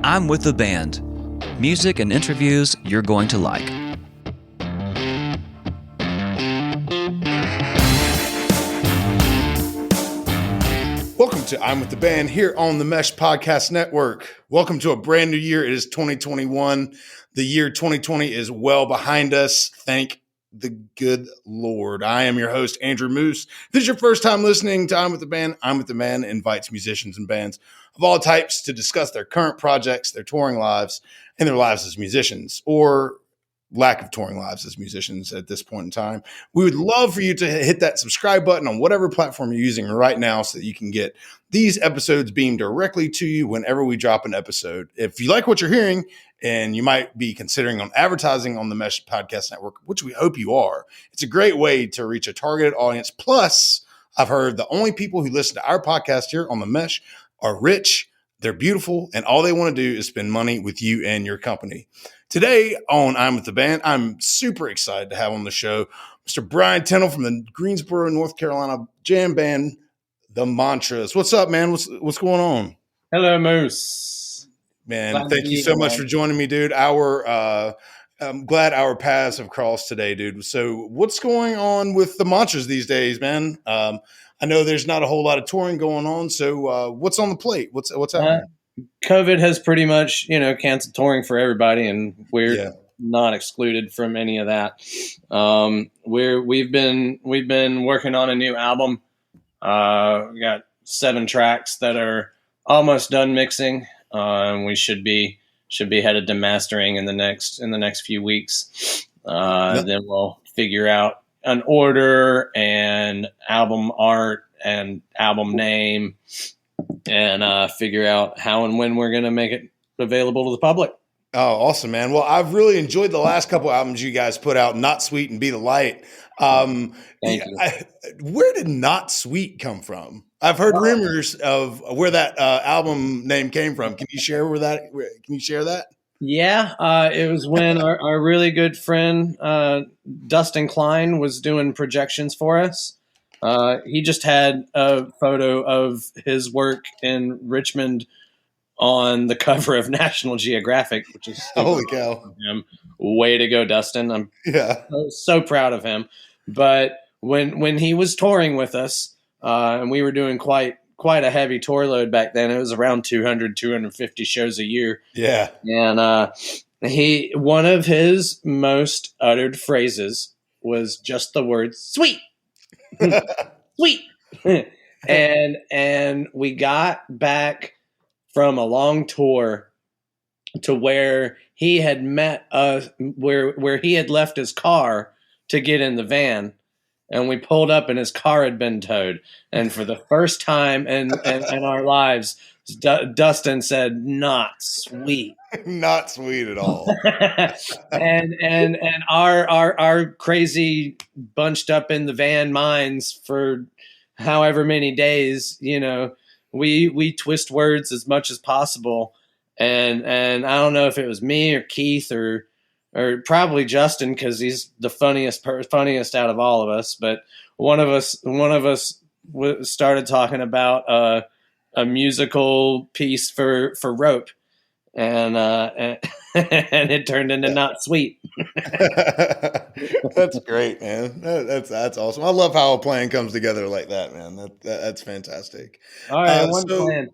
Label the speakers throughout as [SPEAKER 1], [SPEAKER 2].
[SPEAKER 1] I'm with the band. Music and interviews you're going to like.
[SPEAKER 2] Welcome to I'm with the band here on the Mesh Podcast Network. Welcome to a brand new year. It is 2021. The year 2020 is well behind us. Thank the good Lord. I am your host, Andrew Moose. If this is your first time listening to I'm with the band, I'm with the band invites musicians and bands of all types to discuss their current projects, their touring lives, and their lives as musicians, or lack of touring lives as musicians at this point in time. We would love for you to hit that subscribe button on whatever platform you're using right now so that you can get these episodes beamed directly to you whenever we drop an episode. If you like what you're hearing and you might be considering on advertising on the Mesh Podcast Network, which we hope you are, it's a great way to reach a targeted audience. Plus, I've heard the only people who listen to our podcast here on the Mesh are rich, they're beautiful, and all they want to do is spend money with you and your company. Today on I'm with the band, I'm super excited to have on the show Mr. Brian Tennell from the Greensboro, North Carolina jam band, The Mantras. What's up, man? What's going on?
[SPEAKER 3] Hello, Moose.
[SPEAKER 2] Man, thank you so much for joining me, dude. I'm glad our paths have crossed today, dude. So what's going on with The Mantras these days, man? I know there's not a whole lot of touring going on. So what's on the plate? What's happening?
[SPEAKER 3] COVID has pretty much, canceled touring for everybody, and we're not excluded from any of that. We've been working on a new album. We got 7 tracks that are almost done mixing, and we should be headed to mastering in the next few weeks. Then we'll figure out an order and album art and album name, and figure out how and when we're going to make it available to the public.
[SPEAKER 2] Oh, awesome, man. Well, I've really enjoyed the last couple albums you guys put out, Not Sweet and Be the Light. Thank you. Where did Not Sweet come from? I've heard rumors of where that album name came from. Can you share that?
[SPEAKER 3] Yeah, it was when our really good friend Dustin Klein was doing projections for us. He just had a photo of his work in Richmond on the cover of National Geographic, which is
[SPEAKER 2] holy cow.
[SPEAKER 3] Way to go, Dustin. I'm so proud of him. But when he was touring with us, and we were doing quite a heavy tour load back then, it was around 250 shows a year.
[SPEAKER 2] Yeah. And
[SPEAKER 3] one of his most uttered phrases was just the word sweet. Sweet. and we got back from a long tour to where he had met us, where he had left his car to get in the van, and we pulled up and his car had been towed. And for the first time in our lives, Dustin said, "Not sweet."
[SPEAKER 2] Not sweet at all.
[SPEAKER 3] and our crazy bunched up in the van minds for however many days, we twist words as much as possible. And I don't know if it was me or Keith or probably Justin, because he's the funniest out of all of us. But one of us started talking about a musical piece for Rope, and it turned into Not Sweet.
[SPEAKER 2] That's great, man. That's awesome. I love how a plan comes together like that, man. That's fantastic.
[SPEAKER 3] All right, plan.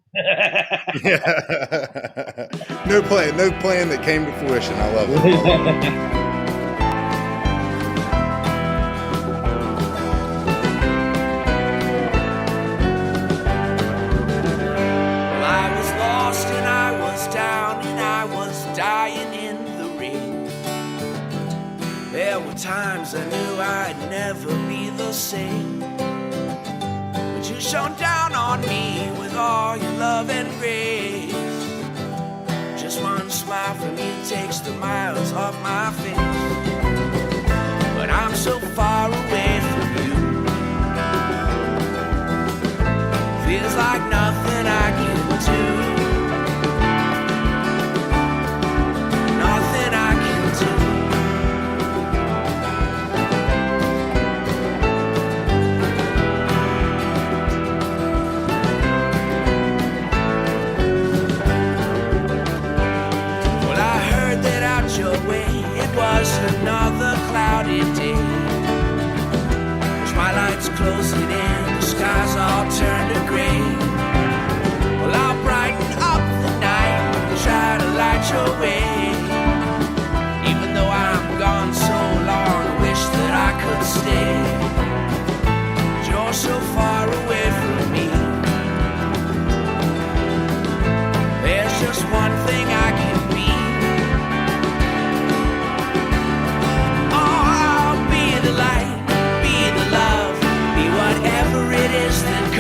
[SPEAKER 2] No plan that came to fruition. I love it.
[SPEAKER 4] Times I knew I'd never be the same, but you shone down on me with all your love and grace. Just one smile from you takes the miles off my face, but I'm so far away from you. Feels like nothing I can do. Nothing I can do.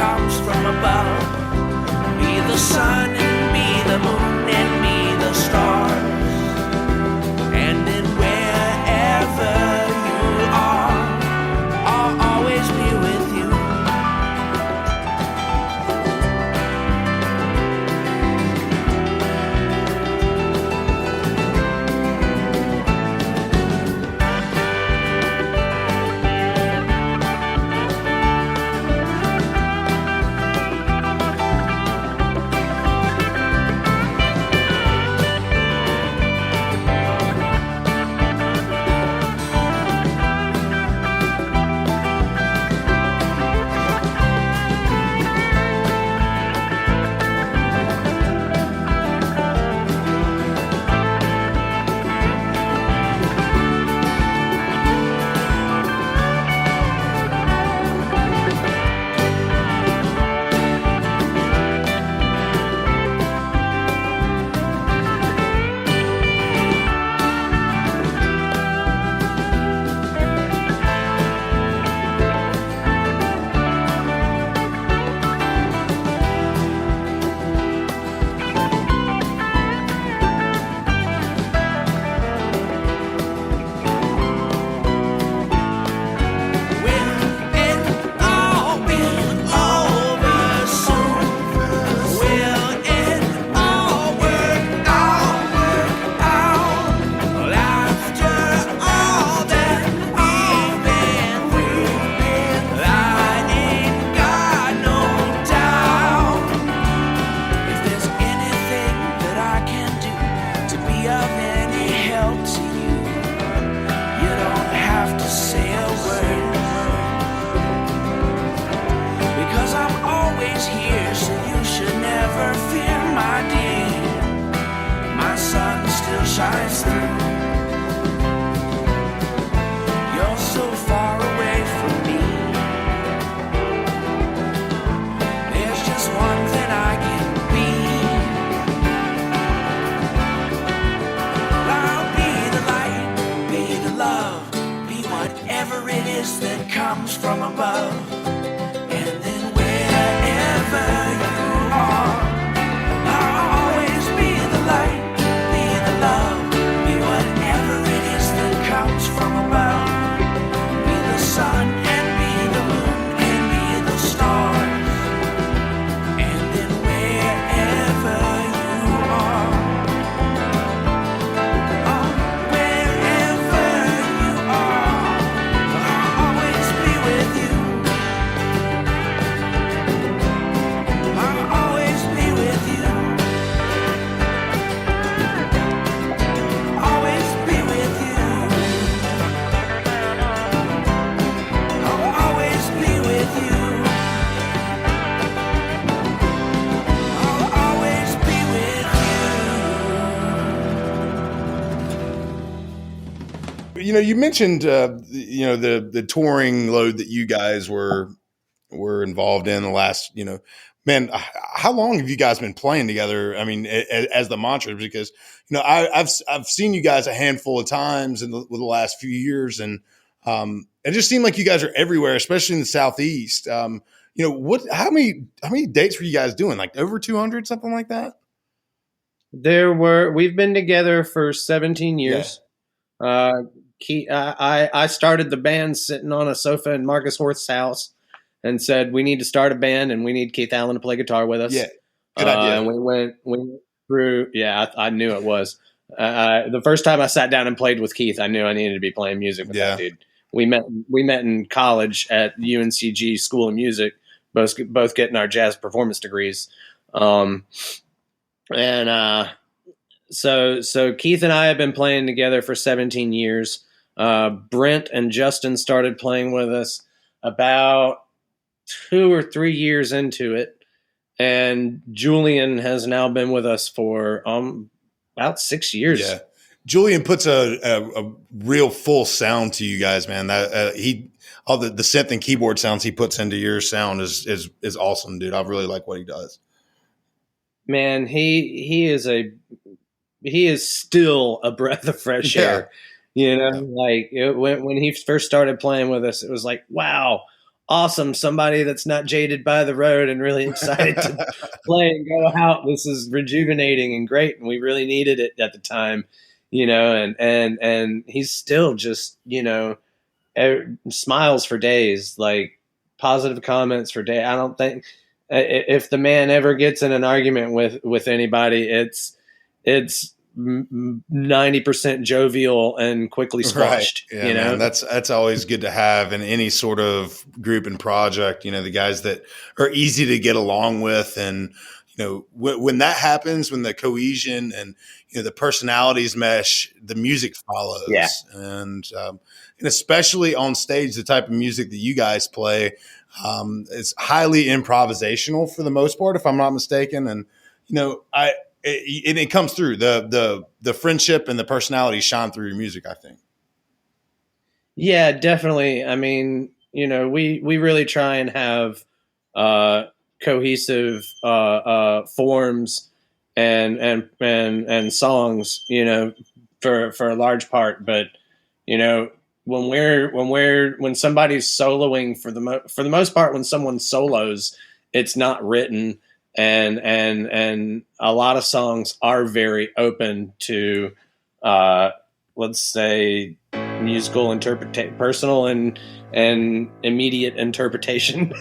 [SPEAKER 4] comes from above. Be the sun and be the moon and be the stars. And then wherever you are, I'll always be with you. Shines through. You're so far away from me. There's just one thing I can be. I'll be the light, be the love, be whatever it is that comes from above. And then wherever you are, I'll always be the light. From above, be the sun and be the moon and be the stars. And then wherever you are, oh, wherever you are, I'll always be with you. I'll always be with you. Always be with you.
[SPEAKER 2] You know, you mentioned you know, the touring load that you guys were involved in the last, you know, man, how long have you guys been playing together? I mean, as the Mantras, because, you know, I've seen you guys a handful of times in the last few years, and it just seemed like you guys are everywhere, especially in the Southeast. You know, how many dates were you guys doing? Like over 200, something like that?
[SPEAKER 3] We've been together for 17 years. Yeah. I started the band sitting on a sofa in Marcus Horth's house and said, we need to start a band and we need Keith Allen to play guitar with us.
[SPEAKER 2] Yeah. Good idea.
[SPEAKER 3] And we went through, I knew it was. The first time I sat down and played with Keith, I knew I needed to be playing music with that dude. We met in college at UNCG School of Music, both getting our jazz performance degrees. So Keith and I have been playing together for 17 years. Brent and Justin started playing with us about 2 or 3 years into it. And Julian has now been with us for about 6 years.
[SPEAKER 2] Yeah. Julian puts a real full sound to you guys, man. That all the synth and keyboard sounds he puts into your sound is awesome, dude. I really like what he does.
[SPEAKER 3] Man, he is still a breath of fresh air. You know, like when he first started playing with us, it was like, wow, awesome. Somebody that's not jaded by the road and really excited to play and go out. This is rejuvenating and great. And we really needed it at the time, and he's still just, smiles for days, like positive comments for days. I don't think if the man ever gets in an argument with anybody, it's 90% jovial and quickly squashed.
[SPEAKER 2] Right. Yeah, man, that's always good to have in any sort of group and project. The guys that are easy to get along with, and when that happens, when the cohesion and the personalities mesh, the music follows.
[SPEAKER 3] Yeah.
[SPEAKER 2] And especially on stage, the type of music that you guys play, it's highly improvisational for the most part, if I'm not mistaken. And it comes through the friendship and the personality shine through your music, I think.
[SPEAKER 3] Yeah, definitely. I mean, we really try and have cohesive forms and songs, for a large part. But when somebody's soloing, for the most part, when someone solos, it's not written. And a lot of songs are very open to, let's say, musical personal and immediate interpretation.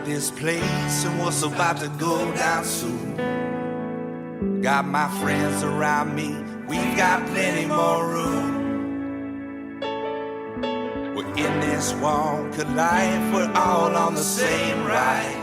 [SPEAKER 4] This place and what's about to go down soon. Got my friends around me, we've got plenty more room. We're in this walk of life, we're all on the same ride.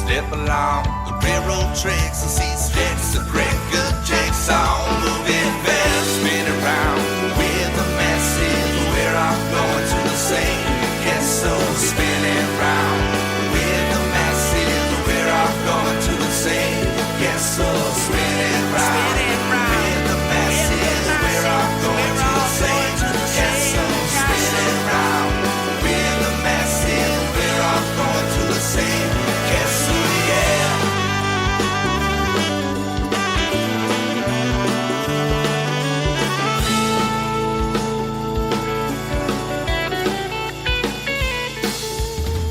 [SPEAKER 4] Step along the railroad tracks and see stretches of record jigsaw. Moving fast, spin around with the masses. We're all going to the same castle. Spinning round with the masses. We're all going to the same castle. Spinning round with the masses. We're all going to the same castle. Spinning round with the masses. We're all going to the same castle. Yeah.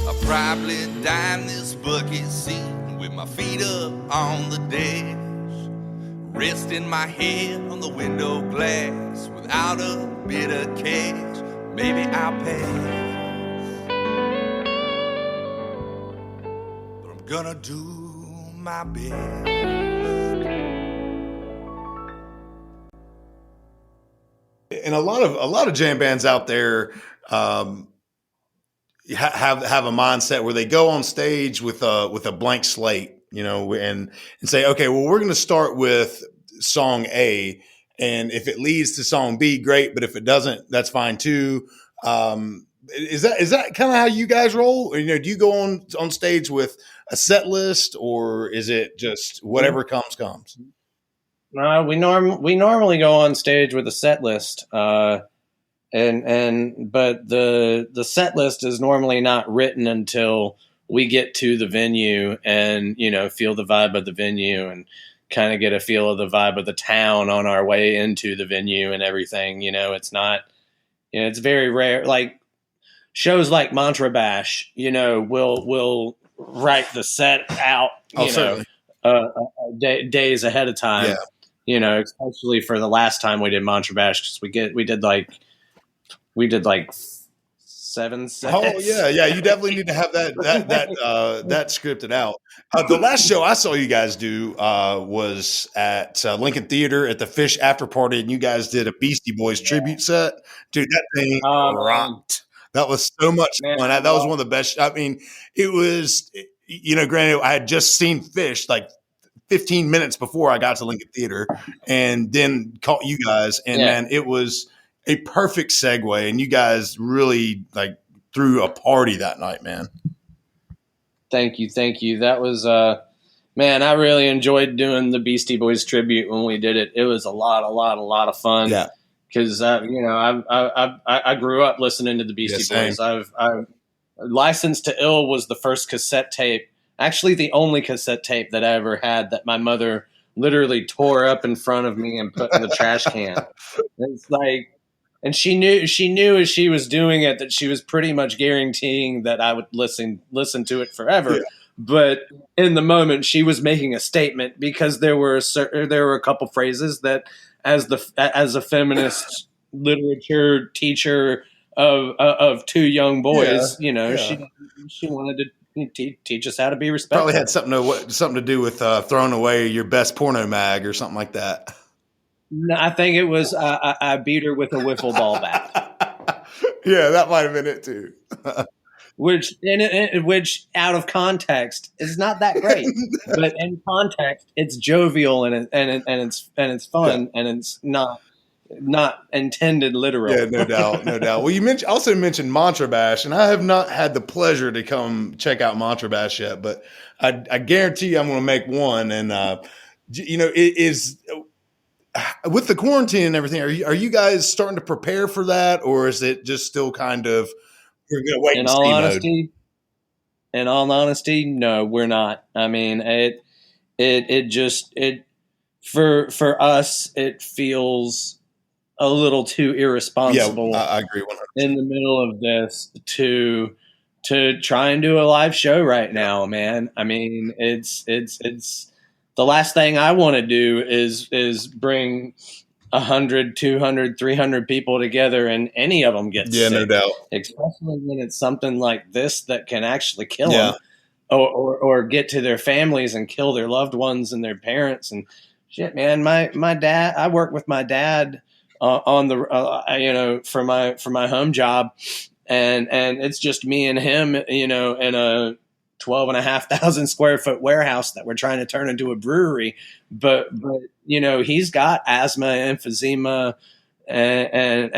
[SPEAKER 4] I probably dime this bucket seat with my feet up on the dash, resting my head on the window glass without a bit of cash. Maybe I'll pass, but I'm gonna do my best.
[SPEAKER 2] And a lot of jam bands out there have a mindset where they go on stage with a blank slate, and say, okay, well, we're going to start with song A, and if it leads to song B, great, but if it doesn't, that's fine too. Is that kind of how you guys roll? Or, do you go on stage with a set list, or is it just whatever comes?
[SPEAKER 3] No, we normally go on stage with a set list, but the set list is normally not written until we get to the venue and feel the vibe of the venue and kind of get a feel of the vibe of the town on our way into the venue and everything. It's not, it's very rare. Like shows like Mantra Bash, we'll write the set out, days ahead of time.
[SPEAKER 2] Yeah.
[SPEAKER 3] Especially for the last time we did Mantra Bash, because we did like 7 sets.
[SPEAKER 2] Oh yeah. You definitely need to have that scripted out. The last show I saw you guys do was at Lincoln Theater at the Fish After Party, and you guys did a Beastie Boys tribute set. Dude, that thing rocked. That was so much fun. That was one of the best. I mean, it was. Granted, I had just seen Fish like 15 minutes before I got to Lincoln Theater, and then caught you guys, and man, it was a perfect segue, and you guys really threw a party that night, man.
[SPEAKER 3] Thank you. That was man, I really enjoyed doing the Beastie Boys tribute when we did it. It was a lot of fun.
[SPEAKER 2] Yeah,
[SPEAKER 3] because I grew up listening to the Beastie Boys. I've Licensed to Ill was the first cassette tape, actually the only cassette tape that I ever had that my mother literally tore up in front of me and put in the trash can. It's like, and she knew as she was doing it that she was pretty much guaranteeing that I would listen to it forever. Yeah. But in the moment, she was making a statement, because there were a couple phrases that, as a feminist literature teacher of two young boys, she wanted to teach us how to be respectful.
[SPEAKER 2] Probably had something to do with throwing away your best porno mag or something like that.
[SPEAKER 3] No, I think it was I beat her with a wiffle ball bat.
[SPEAKER 2] Yeah, that might have been it too.
[SPEAKER 3] Which out of context is not that great, but in context it's jovial and it's fun, and it's not intended literal.
[SPEAKER 2] Yeah, no doubt. Well, you also mentioned Mantra Bash, and I have not had the pleasure to come check out Mantra Bash yet, but I guarantee you I'm going to make one. And it is with the quarantine and everything. Are you guys starting to prepare for that, or is it just still kind of we're going to wait and see mode?
[SPEAKER 3] In all honesty, no, we're not. I mean, for us, it feels a little too irresponsible.
[SPEAKER 2] Yeah, I agree 100%.
[SPEAKER 3] In the middle of this to try and do a live show right now, man. I mean, it's the last thing I want to do is bring 100, 200, 300 people together and any of them get sick.
[SPEAKER 2] No doubt.
[SPEAKER 3] Especially when it's something like this that can actually kill them or get to their families and kill their loved ones and their parents and shit, man. My dad, I work with my dad on the for my home job, and it's just me and him, in a 12,500 square foot warehouse that we're trying to turn into a brewery. But you know, he's got asthma, emphysema, and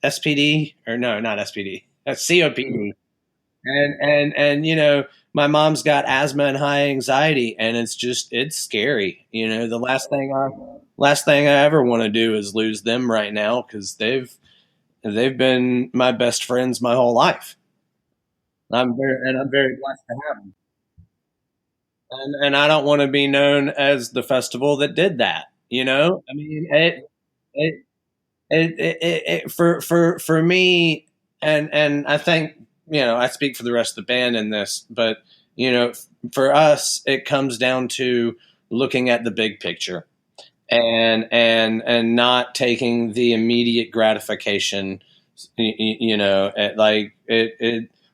[SPEAKER 3] SPD, or no, not SPD, that's COPD. And you know, my mom's got asthma and high anxiety, and it's scary. You know, the last thing I ever want to do is lose them right now, because they've been my best friends my whole life. I'm very blessed to have them. And I don't want to be known as the festival that did that. You know, I mean, it, for me, and I think, you know, I speak for the rest of the band in this, but you know, for us, it comes down to looking at the big picture, and not taking the immediate gratification. You know,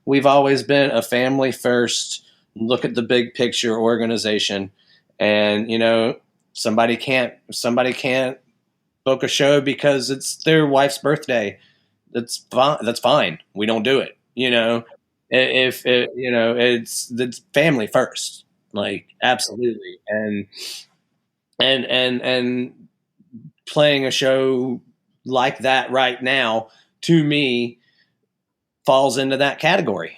[SPEAKER 3] we've always been a family first, look at the big picture organization. And you know, somebody can't book a show because it's their wife's birthday. That's fine. We don't do it. You know, if it, you know, it's family first, like, absolutely. And playing a show like that right now, to me, falls into that category.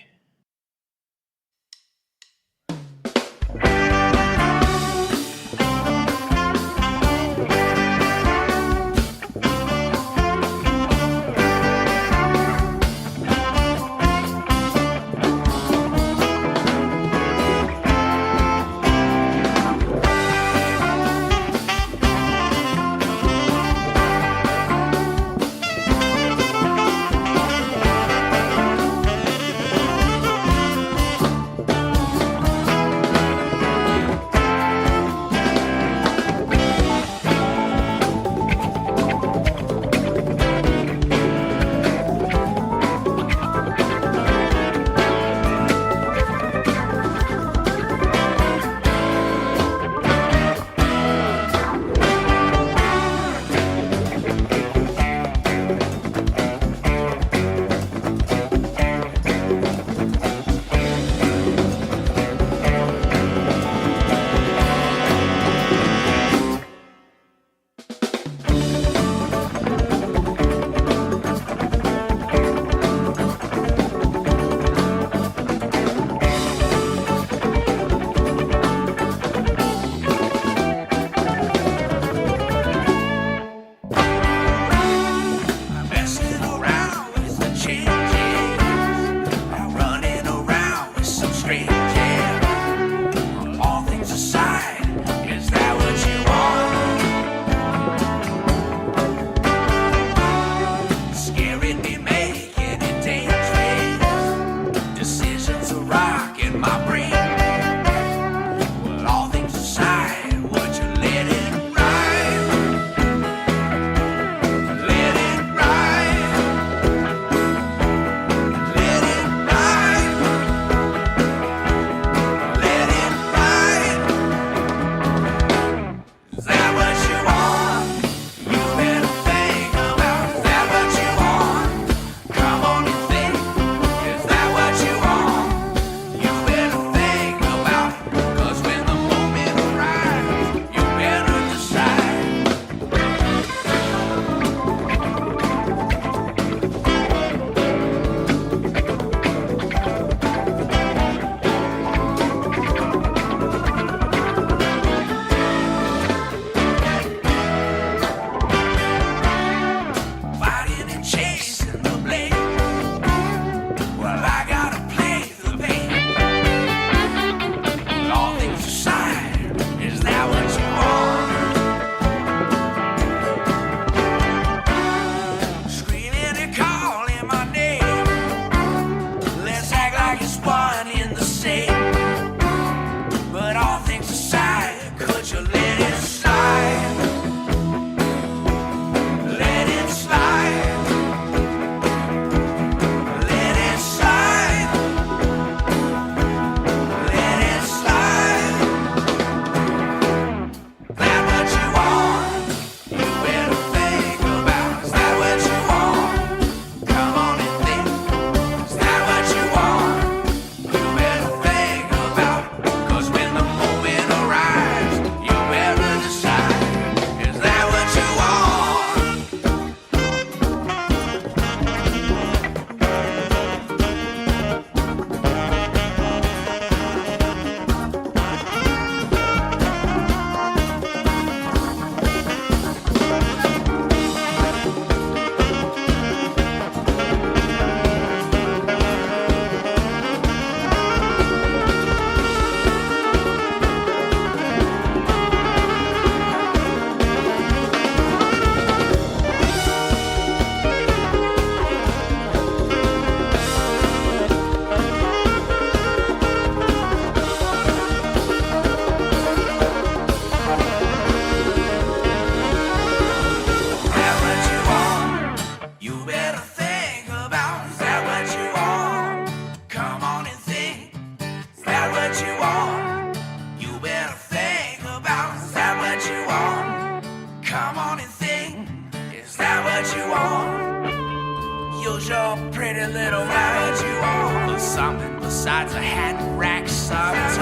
[SPEAKER 4] pretty little lies. You want something besides a hat and rack sometimes. Is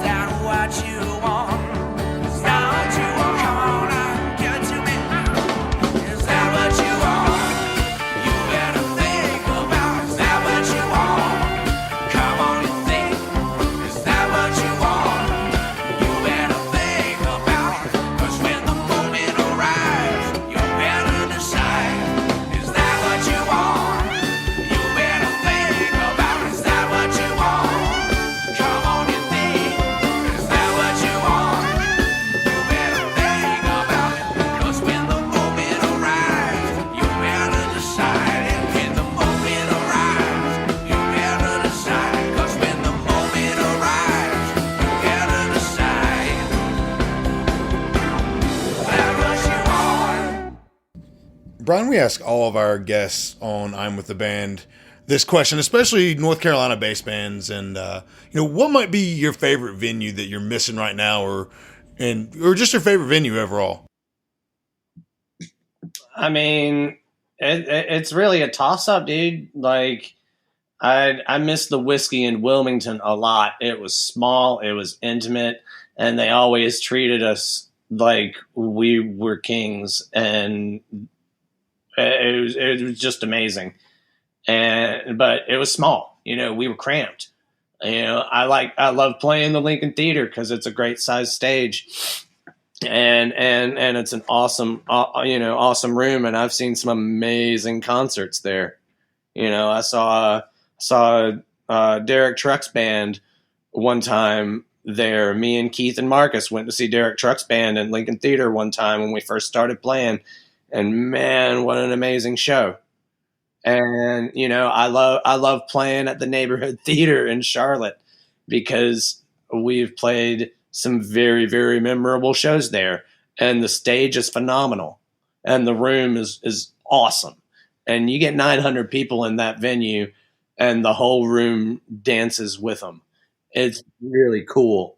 [SPEAKER 4] that what you want? Is that what you want? Come on out, give it to me. Is that what you want? You better think about it. Is that what you want? Come on and think. Is that what you want? You better think about it. 'Cause when the moment arrives, you better decide. Is that what you want? You better think about it. Is that what you want? Come on and think. Is that what you want? You better think about it. 'Cause when the moment arrives, you better decide. And when the moment arrives, you better decide. 'Cause when the moment arrives, you better decide. Is that what you want?
[SPEAKER 2] Brian, we ask all of our guests on I'm with the Band this question, especially North Carolina based bands, and what might be your favorite venue that you're missing right now, or just your favorite venue overall?
[SPEAKER 3] I mean, it's really a toss-up, dude. Like, I miss the Whiskey in Wilmington a lot. It was small, it was intimate, and they always treated us like we were kings, and it was just amazing. But it was small. We were cramped. I love playing the Lincoln Theater because it's a great sized stage, and it's an awesome awesome room, and I've seen some amazing concerts there. I saw Derek Trucks band one time there. Me and Keith and Marcus went to see Derek Trucks band in Lincoln Theater one time when we first started playing, and man, what an amazing show. And I love playing at the neighborhood theater in Charlotte because we've played some very, very memorable shows there, and the stage is phenomenal, and the room is awesome, and you get 900 people in that venue, and the whole room dances with them. It's really cool,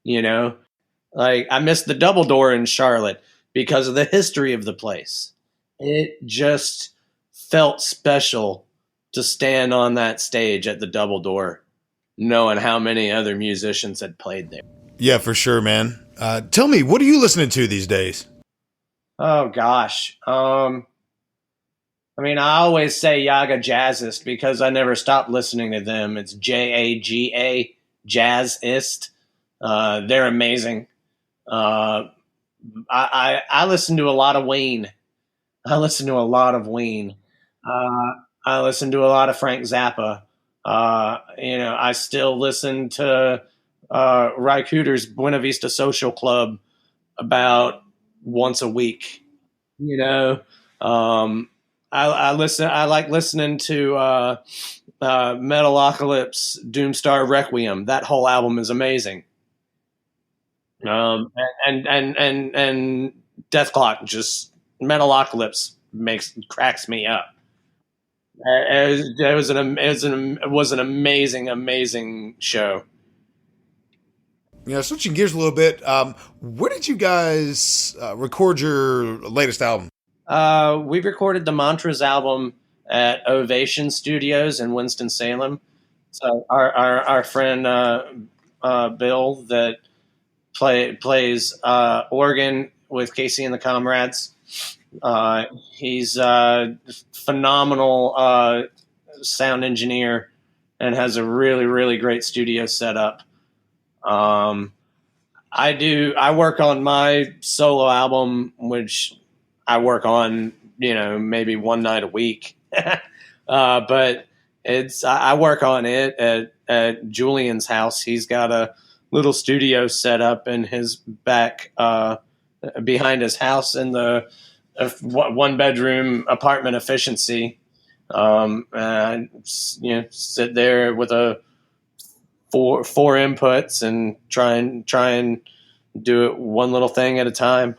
[SPEAKER 3] Like, I missed the Double Door in Charlotte because of the history of the place. It just felt special to stand on that stage at the Double Door, knowing how many other musicians had played there.
[SPEAKER 2] Yeah, for sure, man. Tell me, what are you listening to these days?
[SPEAKER 3] Oh gosh. I always say Yaga Jazzist because I never stopped listening to them. It's Jaga, Jazzist. They're amazing. I listen to a lot of Wayne. I listen to a lot of Frank Zappa. I still listen to Ry Cooder's Buena Vista Social Club about once a week. I like listening to Metalocalypse, Doomstar Requiem. That whole album is amazing. And Deathclock, just Metalocalypse cracks me up. It was an amazing show.
[SPEAKER 2] Switching gears a little bit, where did you guys record your latest album?
[SPEAKER 3] We recorded the Mantras album at Ovation Studios in Winston-Salem. So our friend Bill that plays organ with Casey and the Comrades. He's a phenomenal sound engineer and has a really, really great studio setup. I work on my solo album, which I work on, maybe one night a week. But I work on it at Julian's house. He's got a little studio set up in his back, behind his house in the one bedroom apartment efficiency. And sit there with four inputs and try and do it one little thing at a time.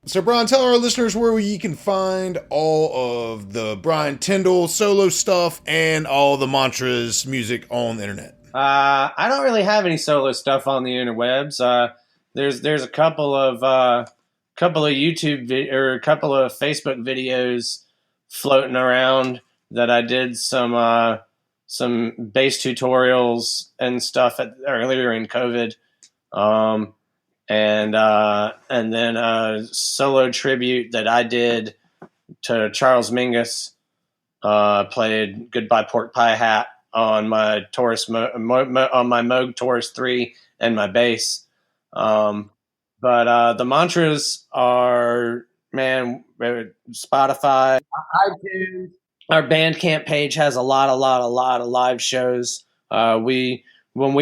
[SPEAKER 2] So, Brian, tell our listeners where you can find all of the Brian Tyndall solo stuff and all the Mantras music on the internet.
[SPEAKER 3] I don't really have any solo stuff on the interwebs. There's a couple of YouTube or a couple of Facebook videos floating around that I did some bass tutorials and stuff earlier in COVID. And then a solo tribute that I did to Charles Mingus. Played Goodbye Pork Pie Hat on my Taurus on my Moog Taurus 3 and my bass. But the mantras are, man, Spotify, iTunes. Our Bandcamp page has a lot of live shows. When we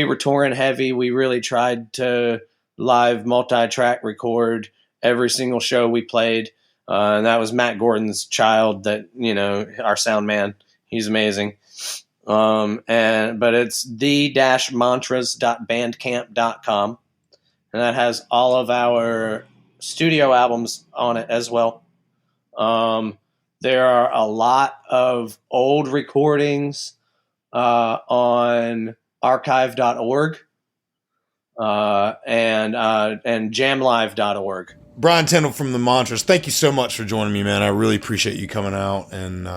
[SPEAKER 3] were touring heavy, we really tried to live multi-track record every single show we played. And that was Matt Gordon's child, that, our sound man. He's amazing. But it's the-mantras.bandcamp.com. And that has all of our studio albums on it as well. There are a lot of old recordings on archive.org and jamlive.org.
[SPEAKER 2] Brian Tyndall from the Mantras, thank you so much for joining me, man. I really appreciate you coming out and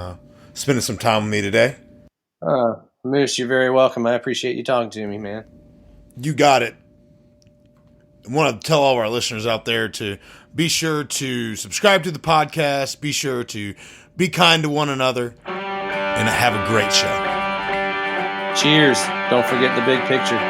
[SPEAKER 2] spending some time with me today.
[SPEAKER 3] Moose, you're very welcome. I appreciate you talking to me, man.
[SPEAKER 2] You got it. I want to tell all of our listeners out there to be sure to subscribe to the podcast, be sure to be kind to one another, and have a great show.
[SPEAKER 3] Cheers. Don't forget the big picture.